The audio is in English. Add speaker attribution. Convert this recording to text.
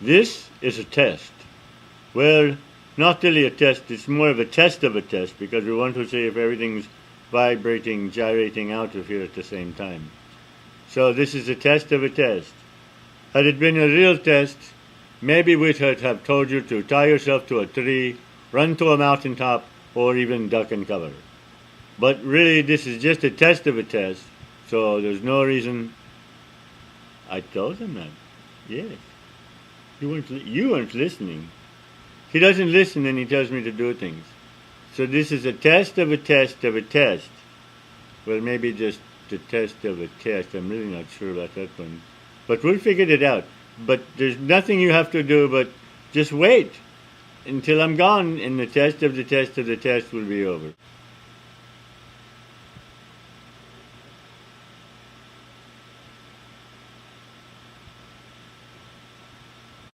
Speaker 1: This is a test. Well, not really a test, it's more of a test of a test because we want to see if everything's vibrating, gyrating out of here at the same time. So this is a test of a test. Had it been a real test, maybe we'd have told you to tie yourself to a tree, run to a mountaintop, or even duck and cover. But really, this is just a test of a test, so there's no reason. I told him that. Yes. You weren't listening. He doesn't listen and he tells me to do things. So this is a test of a test of a test. Well, maybe just the test of a test. I'm really not sure about that one. But we'll figure it out. But there's nothing you have to do but just wait until I'm gone and the test of the test of the test will be over.